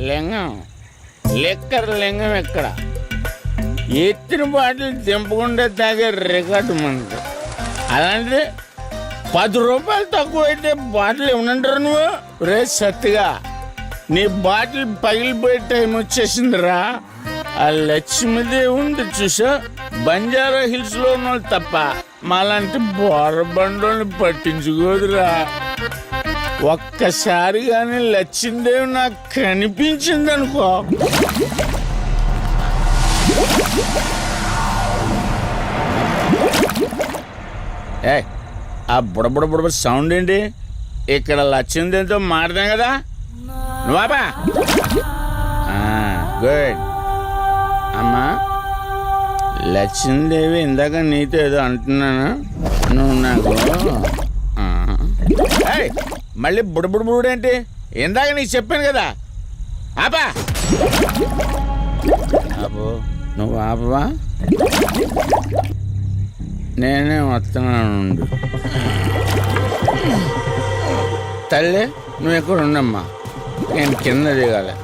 లింగం లిక్కర్ లింగం ఎక్కడ ఎత్తిన బాటిల్ దింపకుండా తాగే రికార్డు మనది. అలాంటిది 10 రూపాయలు తక్కువ అయితే బాటిల్ ఏమనంటారు నువ్వు? రే సత్తిగా నీ బాటిల్ పగిలిపోయే టైం వచ్చేసిందిరా. ఆ లక్ష్మీదేవి ఉంది చూసా, బంజారా హిల్స్ లో ఉన్న తప్ప మాలాంటి బోరబండోని పట్టించుకోదురా. ఒక్కసారి కానీ లక్ష్మీదేవి నాకు కనిపించింది అనుకో, ఏ ఆ బుడబుడ సౌండ్ ఏంటి? ఇక్కడ లక్ష్మీదేవితో మాట్లాడాం కదా నువ్వా? గుడ్ అమ్మా. లక్ష్మీదేవి ఇందాక నీతో ఏదో అంటున్నాను, నువ్వు నాకు మళ్ళీ బుడబుడేంటి? ఇందాక నీకు చెప్పాను కదా ఆపా. ఆపో, నువ్వు ఆపవా? నేనే వస్తున్నాను. తల్లి నువ్వు ఎక్కడ ఉండమ్మా, నేను కింద దిగాలి.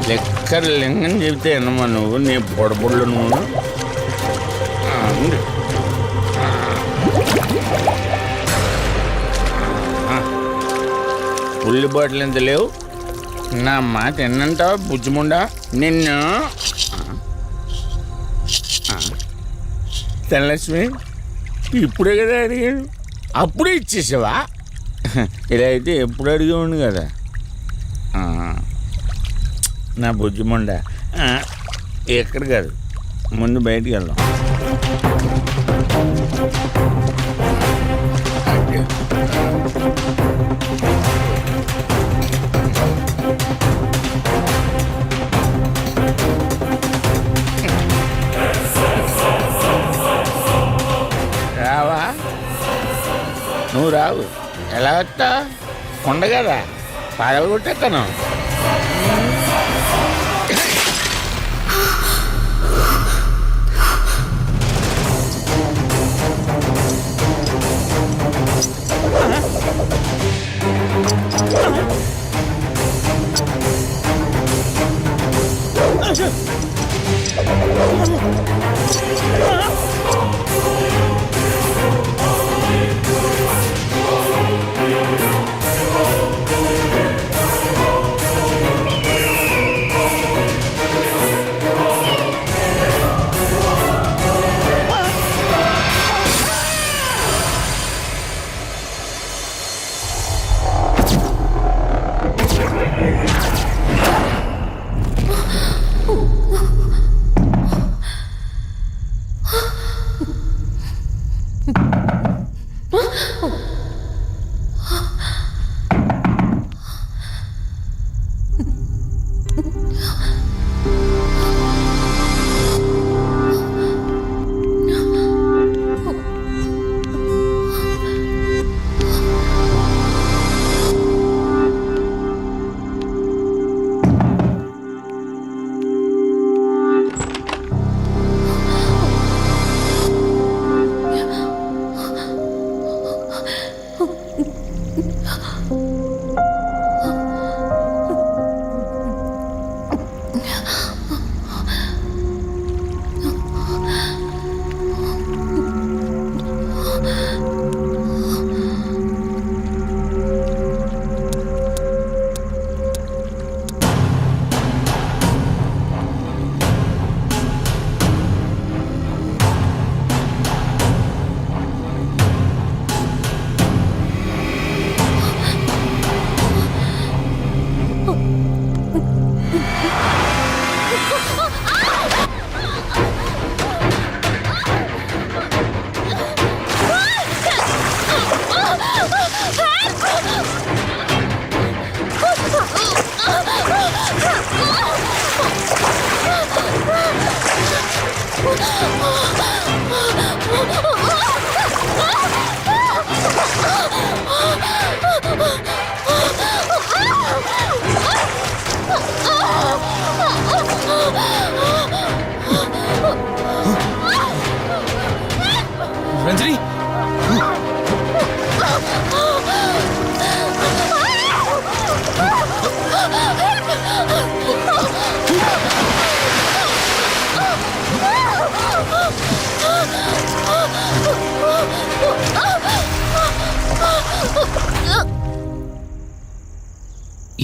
లెక్కర్ లింగం చెబితే ఎన్నమ్మా నువ్వు, నీ బొడబుళ్ళు నువ్వు. ఉల్లి బాటిల్ ఎంత లేవు, నా మాట ఎన్నంటావా బుజ్జిముండా నిన్ను? ధనలక్ష్మి ఇప్పుడే కదా అడిగాడు, అప్పుడే ఇచ్చేసావా? ఇలా అయితే ఎప్పుడు అడిగేవాడు కదా నా బుజ్జిముండా. ఎక్కడ కాదు, ముందు బయటికి వెళ్దాం. రావా? నువ్వు రావు, ఎలా వస్తా? కొండ కదా, పగలగొట్టేస్తాను.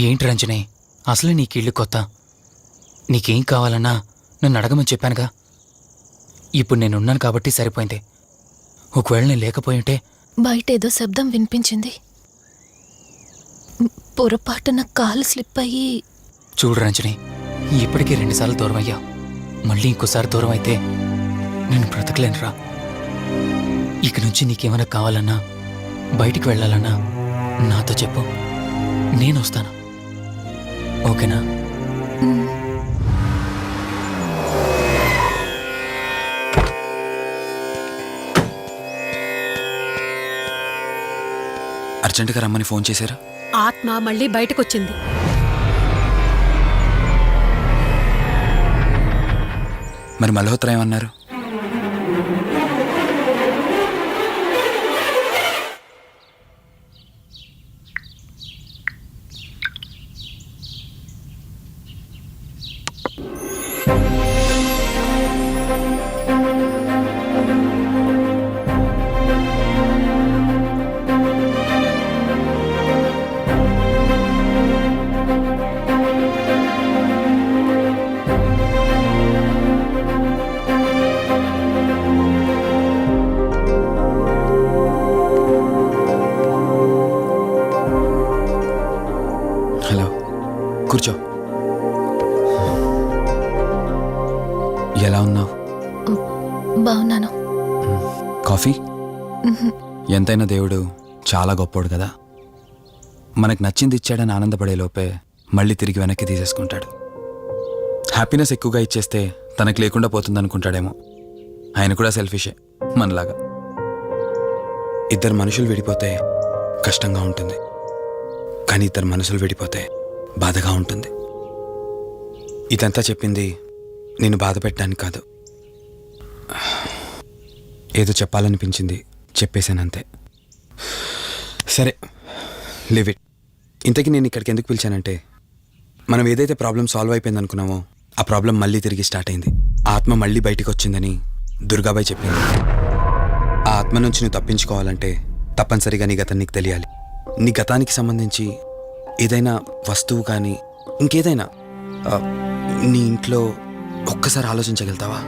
ఏంటి రంజని, అసలే నీకు ఇల్లు కొత్త. నీకేం కావాలన్నా నన్ను అడగమని చెప్పానుగా. ఇప్పుడు నేనున్నాను కాబట్టి సరిపోయింది. ఒకవేళ నేను లేకపోయి ఉంటే బయట ఏదో శబ్దం వినిపించింది. పొరపాటున కాలు స్లిప్ అయ్యి. చూడు రంజని, ఇప్పటికే 2 సార్లు దూరం అయ్యా. మళ్ళీ ఇంకోసారి దూరం అయితే నేను బ్రతకలేనురా. ఇక నుంచి నీకేమైనా కావాలన్నా, బయటికి వెళ్ళాలన్నా నాతో చెప్పు, నేను వస్తాను. ఓకేనా? అర్జెంటుగా రమ్మని ఫోన్ చేశారా? ఆత్మ మళ్ళీ బయటకొచ్చింది. మరి మల్హోత్రా ఏమన్నారు? హలో, కూర్చో. ఎలా ఉన్నావు? బాగున్నాను. కాఫీ? ఎంతైనా దేవుడు చాలా గొప్పోడు కదా. మనకు నచ్చింది ఇచ్చాడని ఆనందపడే లోపే మళ్ళీ తిరిగి వెనక్కి తీసేసుకుంటాడు. హ్యాపీనెస్ ఎక్కువగా ఇచ్చేస్తే తనకు లేకుండా పోతుందనుకుంటాడేమో. ఆయన కూడా సెల్ఫిషే మనలాగా. ఇద్దరు మనుషులు విడిపోతే కష్టంగా ఉంటుంది, కానీ ఇద్దరు మనసులు విడిపోతే బాధగా ఉంటుంది. ఇదంతా చెప్పింది నేను బాధ పెట్టడానికి కాదు. ఏదో చెప్పాలనిపించింది, చెప్పేశానంతే. సరే, లివ్ ఇట్. ఇంతకీ నేను ఇక్కడికి ఎందుకు పిలిచానంటే, మనం ఏదైతే ప్రాబ్లం సాల్వ్ అయిపోయింది అనుకున్నామో ఆ ప్రాబ్లం మళ్ళీ తిరిగి స్టార్ట్ అయింది. ఆత్మ మళ్ళీ బయటికి వచ్చిందని దుర్గాబాయ్ చెప్పింది. ఆ ఆత్మ నుంచి నువ్వు తప్పించుకోవాలంటే తప్పనిసరిగా నీ గతం నీకు తెలియాలి. నీ గతానికి సంబంధించి ఏదైనా వస్తువు కానీ ఇంకేదైనా నీ ఇంట్లో ఒక్కసారి ఆలోచించగలుగుతావా?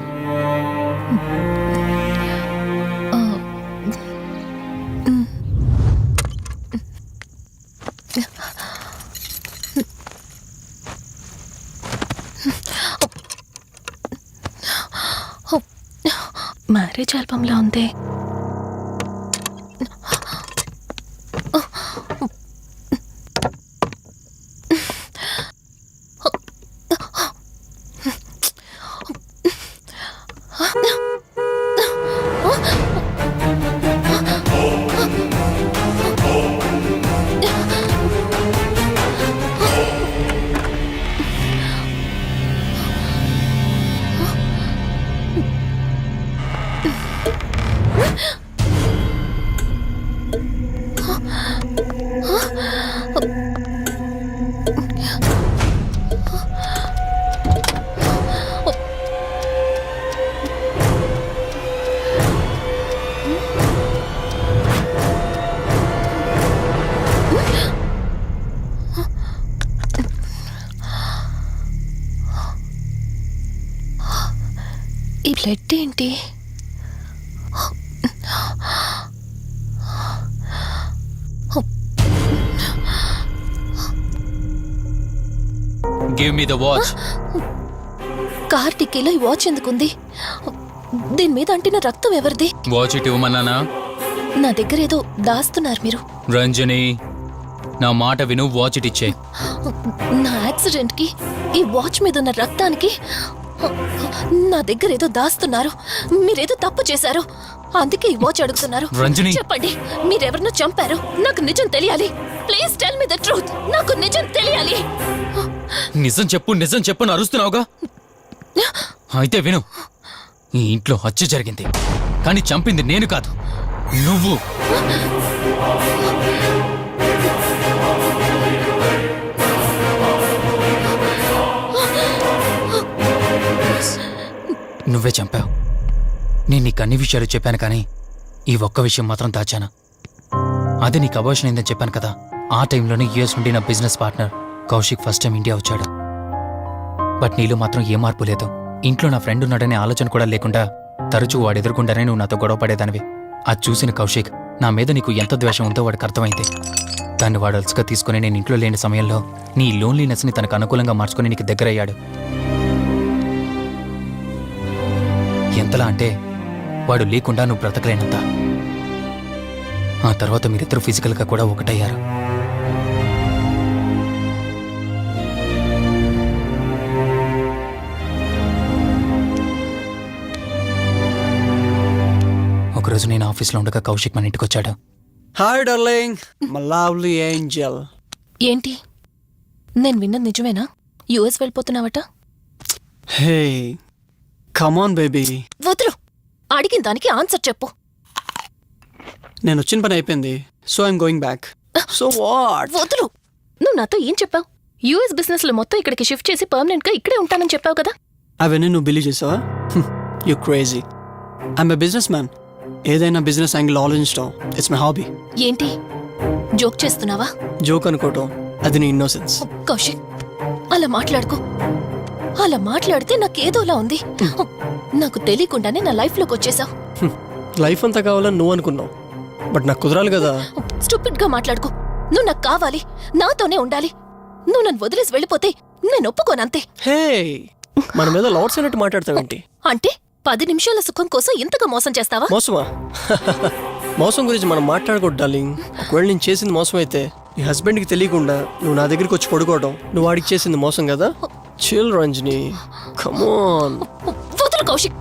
మ్యారేజ్ ఆల్బంలా ఉంది. ఈ బ్లడ్ ఏంటి? Give me the watch. Car టిక్కీలో ఈ వాచ్ ఎందుకుంది? దీని మీద అంటిన రక్తం ఎవరిది? వాచ్ ఇటు ఇవ్వమన్నానా? నా దగ్గర ఏదో దాస్తున్నారు మీరు. రంజని, నా మాట విను, వాచ్ ఇటు ఇచ్చే. నా యాక్సిడెంట్ కి ఈ వాచ్ మీద ఉన్న రక్తానికి నా దగ్గర ఏదో దాస్తున్నారు. మీరేదో తప్పు చేశారు, అందుకే ఈ వాచ్ అడుగుతున్నారు. రంజని, చెప్పండి, మీరెవరినో చంపారు. నాకు నిజం తెలియాలి. Please tell me the truth. నాకు నిజం తెలియాలి. నిజం చెప్పు, నిజం చెప్పు అని అరుస్తున్నావుగా. అయితే విను, ఈ ఇంట్లో హత్య జరిగింది, కానీ చంపింది నేను కాదు, నువ్వు. నువ్వే చంపావు. నేను నీకు అన్ని విషయాలు చెప్పాను, కానీ ఈ ఒక్క విషయం మాత్రం దాచాను. అదే నీకు అబార్షన్ అయిందని చెప్పాను కదా. ఆ టైంలోనే యూఎస్ నుండి నా business partner Kaushik first time India వచ్చాడు. బట్ నీలో మాత్రం ఏ మార్పు లేదు. ఇంట్లో నా ఫ్రెండ్ ఉన్నాడనే ఆలోచన కూడా లేకుండా తరచూ వాడు ఎదుర్కొంటానే నువ్వు నాతో గొడవ పడేదానివి. అది చూసిన కౌశిక్ నా మీద నీకు ఎంత ద్వేషం ఉందో వాడికి అర్థమైంది. దాన్ని వాడు అలసుగా తీసుకుని నేను ఇంట్లో లేని సమయంలో నీ లోన్లీనెస్ని తనకు అనుకూలంగా మార్చుకుని నీకు దగ్గరయ్యాడు. ఎంతలా అంటే వాడు లేకుండా నువ్వు బ్రతకలేనంత. ఆ తర్వాత మీరిద్దరూ ఫిజికల్గా కూడా ఒకటయ్యారు. ఒకరోజు నేను ఆఫీస్లో ఉండగా కౌశిక్ మన ఇంటికి వచ్చాడు. Hi darling, my lovely angel. ఏంటి నేను విన్నది నిజమేనా? యుఎస్ వెళ్ళిపోతున్నావట? Hey come on baby. వదులు, అడిగిన దానికి ఆన్సర్ చెప్పు. నేను వచ్చిన పని అయిపోయింది, so I'm going back. So what? వదులు. నువ్వు నాతో ఏం చెప్పావు? యుఎస్ బిజినెస్ లో మొత్తం ఇక్కడికి షిఫ్ట్ చేసి పర్మనెంట్ గా ఇక్కడే ఉంటానని చెప్పావు కదా. అవన్నీ నువ్వు బిలీవ్ చేసావా? You crazy. I'm a business man. ఏదైనా బిజినెస్ యాంగిల్ ఆలోచించడం ఇట్స్ మై హాబీ. ఏంటి జోక్ చేస్తున్నావా? జోక్ అనుకోవటం అది నీ ఇన్నోసెన్స్. కౌశిక్ అలా మాట్లాడుకో. అలా మాట్లాడితే నాకేదోలా ఉంది. నాకు తెలియకుండానే నా లైఫ్ లోకి వచ్చేసావు. లైఫ్ అంతా కావాలని నువ్వు అనుకున్నావు, బట్ నాకు కుదరాలి కదా. స్టూపిడ్ గా మాట్లాడుకో. నువ్వు నాకు కావాలి, నాతోనే ఉండాలి. నువ్వు నన్ను వదిలేసి వెళ్ళిపోతే నేను ఒప్పుకోనంతే. హే మన మీద లవర్స్ అన్నట్టు మాట్లాడతావేంటి? అంటే 10 నిమిషాల సుఖం కోసం ఇంతగా మోసం చేస్తావా? మోసమా? మోసం గురించి మనం మాట్లాడకూడదు డార్లింగ్. ఒకవేళ నేను చేసింది మోసం అయితే నీ హస్బెండ్కి తెలియకుండా నువ్వు నా దగ్గరికి వచ్చి పడుకోవడం నువ్వు వాడికి చేసింది మోసం కదా. Chill Ranjani, come on. వదులు కౌశిక్,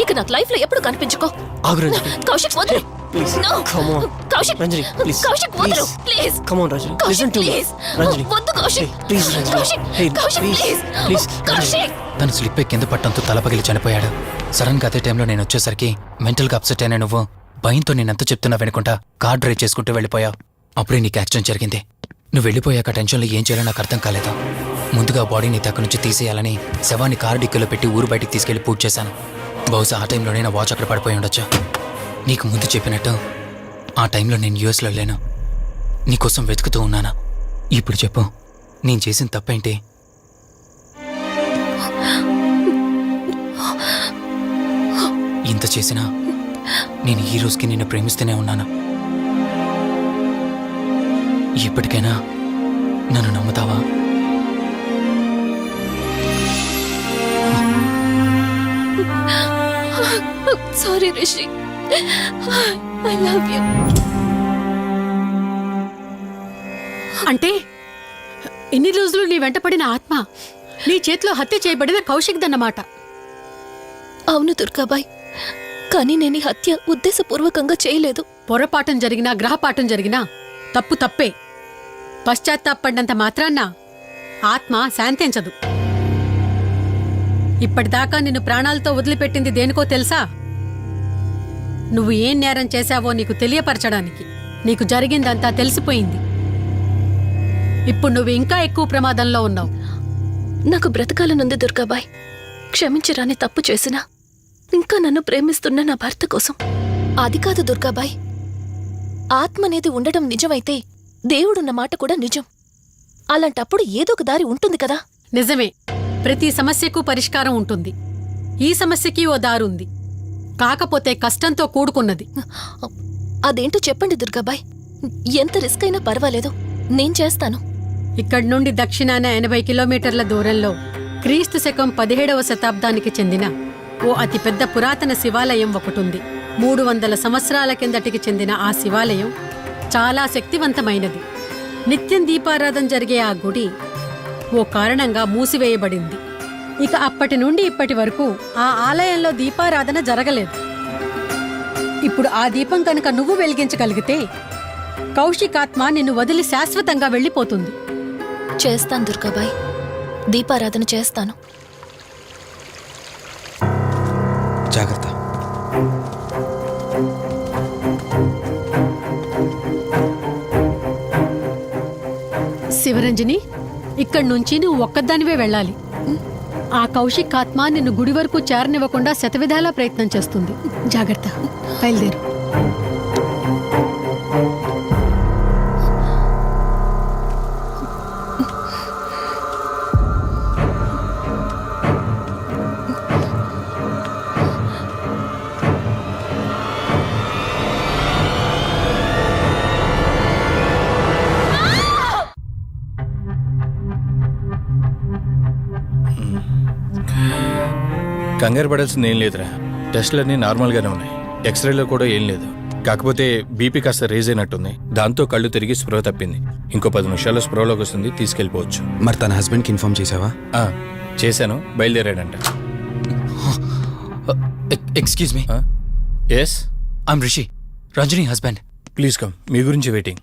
ఇక నాకు లైఫ్ లో ఎప్పుడు కనిపించుకో. ఆగు రంజని, కౌశిక్ వదులు. Please No. Come on. Kaushik, Ranjani please, Kaushik వదులు please. Come on Ranjani, Kaushik, listen to me. please. Ranjani వద్దు Kaushik. Please Ranjani, Kaushik, hey Kaushik, please please. Please Kaushik. తను స్లిప్ కింద పట్టడంతో తల పగిలి చనిపోయాడు. సడన్ గా అదే టైంలో నేను వచ్చేసరికి మెంటల్ గా అప్సెట్ అయినా నువ్వు భయంతో నేనెంత చెప్తున్నా వెనుకుంటా కార్ డ్రైవ్ చేసుకుంటూ వెళ్ళిపోయావు. అప్పుడే నీకు యాక్సిడెంట్ జరిగింది. నువ్వు వెళ్ళిపోయాక టెన్షన్లో ఏం చేయాలో నాకు అర్థం కాలేదు. ముందుగా బాడీని అక్కడి నుంచి తీసేయాలని శవాన్ని కారు డిక్కీలో పెట్టి ఊరు బయటికి తీసుకెళ్లి పూజ చేశాను. బహుశా ఆ టైంలోనే నా వాచ్ అక్కడ పడిపోయి ఉండొచ్చు. నీకు ముందు చెప్పినట్టు ఆ టైంలో నేను యూఎస్లో లేను. నీకోసం వెతుకుతూ ఉన్నాను. ఇప్పుడు చెప్పు, నేను చేసిన తప్పేంటి? ఇంత చేసినా నేను ఈ రోజుకి నిన్ను ప్రేమిస్తూనే ఉన్నాను. ఇప్పటికైనా నన్ను నమ్ముతావా? Sorry Rishi, I love you. అంటే ఇన్ని రోజులు నీ వెంట పడిన ఆత్మ నీ చేతిలో హత్య చేయబడిన కౌశిక్ దన్నమాట. అవును దుర్గాబాయ్, కానీ నేను ఈ హత్య ఉద్దేశపూర్వకంగా చేయలేదు. పొరపాఠం జరిగినా గ్రహపాఠం జరిగినా తప్పు తప్పే. పశ్చాత్తాపడినంత మాత్రాన్న ఆత్మ శాంతించదు. ఇప్పటిదాకా నిన్ను ప్రాణాలతో వదిలిపెట్టింది దేనికో తెలుసా? నువ్వు ఏం నేరం చేశావో నీకు తెలియపరచడానికి. నీకు జరిగిందంతా తెలిసిపోయింది. ఇప్పుడు నువ్వు ఇంకా ఎక్కువ ప్రమాదంలో ఉన్నావు. నాకు బ్రతకాలనుంది దుర్గాబాయ్. క్షమించరాని తప్పు చేసినా ఇంకా నన్ను ప్రేమిస్తున్న నా భర్త కోసం. అది కాదు దుర్గాబాయ్, ఆత్మ అనేది ఉండడం నిజమైతే దేవుడున్న మాట కూడా నిజం. అలాంటప్పుడు ఏదో ఒక దారి ఉంటుంది కదా. నిజమే, ప్రతి సమస్యకు పరిష్కారం ఉంటుంది. ఈ సమస్యకి ఓ దారుంది, కాకపోతే కష్టంతో కూడుకున్నది. అదేంటో చెప్పండి దుర్గాబాయ్. ఎంత రిస్క్ అయినా పర్వాలేదు, నేను చేస్తాను. ఇక్కడి నుండి దక్షిణాన 80 కిలోమీటర్ల దూరంలో క్రీస్తు శకం 17వ శతాబ్దానికి చెందిన ఓ అతిపెద్ద పురాతన శివాలయం ఒకటుంది. 300 సంవత్సరాల కిందటికి చెందిన ఆ శివాలయం చాలా శక్తివంతమైనది. నిత్యం దీపారాధన జరిగే ఆ గుడి ఓ కారణంగా మూసివేయబడింది. ఇక అప్పటి నుండి ఇప్పటి వరకు ఆ ఆలయంలో దీపారాధన జరగలేదు. ఇప్పుడు ఆ దీపం కనుక నువ్వు వెలిగించగలిగితే కౌశికాత్మ నిన్ను వదిలి శాశ్వతంగా వెళ్ళిపోతుంది. చేస్తాను దుర్గాబాయ్, దీపారాధన చేస్తాను. జాగ్రత్త. శివరంజని, ఇక్కడి నుంచి నువ్వు ఒక్కదానివే వెళ్ళాలి. ఆ కౌశిక్ ఆత్మ నిన్ను గుడి వరకు చేరనివ్వకుండా శతవిధాలా ప్రయత్నం చేస్తుంది. జాగ్రత్త, బయలుదేరు. కంగారు పడాల్సింది ఏం లేదురా, టెస్టులన్నీ నార్మల్గానే ఉన్నాయి, ఎక్స్రేలో కూడా ఏం లేదు. కాకపోతే బీపీ కాస్త రేజ్ అయినట్టుంది, దాంతో కళ్ళు తిరిగి స్పృహ తప్పింది. ఇంకో 10 నిమిషాల్లో స్పృహలోకి వస్తుంది, తీసుకెళ్ళిపోవచ్చు. మరి తన హస్బెండ్కి ఇన్ఫార్మ్ చేసావా? ఆ, చేశాను, బయలుదేరాడంట. Excuse me, yes, I'm Rishi, Ranjani husband. Please come. మీ గురించి వెయిటింగ్.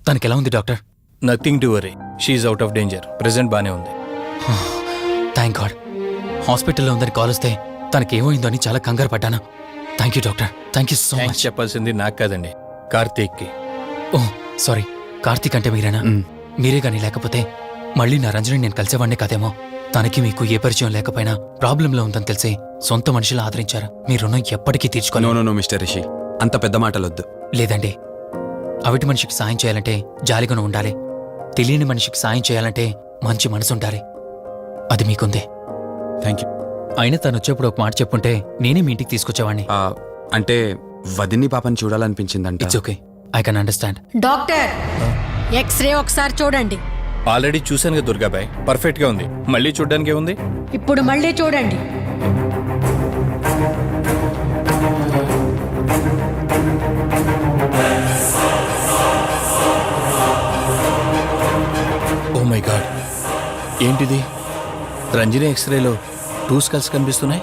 తనకి ఎలా ఉంది doctor? Nothing to worry, she's out of danger, present బానే ఉంది. Thank god. హాస్పిటల్లో ఉందని కాల్ వస్తే తనకేమైందో అని చాలా కంగారు పడ్డాను. Thank you doctor, thank you so thanks much. చెప్పాల్సింది నాకు కాదండి, కార్తీక్కి. ఓ సారీ, కార్తీక్ అంటే మీరేనా? మీరే కానీ లేకపోతే మళ్ళీ నా రంజని నేను కలిసేవాడినే కాదేమో. తనకి మీకు ఏ పరిచయం లేకపోయినా ప్రాబ్లంలో ఉందని తెలిసి సొంత మనుషులు ఆదరించారు. మీ రుణం ఎప్పటికీ నో తీర్చుకోను. నో నో మిస్టర్ రిషి, అంత పెద్ద మాటలొద్దు. లేదండి, అవిటి మనిషికి సాయం చేయాలంటే జాలిగుణం ఉండాలి. తెలియని మనిషికి సాయం చేయాలంటే మంచి మనసు ఉండాలి. అది మీకుందే. Thank you. అయినా తను వచ్చేప్పుడు ఒక మాట చెప్పుంటే నేనే మీ ఇంటికి తీసుకొచ్చేవాడిని. అంటే వదిన్ని పాపని చూడాలనిపించిందంట. It's okay, I can understand. Doctor, X-ray ఒకసారి చూడండి. ఆల్రెడీ చూశాను కదా దుర్గాబాయ్, పర్ఫెక్ట్గా ఉంది, మళ్ళీ చూడ్డానికి ఏముంది? ఇప్పుడు మళ్ళీ చూడండి. ఓ మై గాడ్, ఏంటిది? రంజని ఎక్స్రేలో 2 స్కల్స్ కనిపిస్తున్నాయి.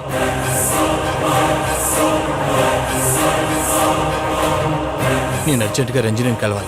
నేను అర్జెంటుగా రంజనిని కలవాలి.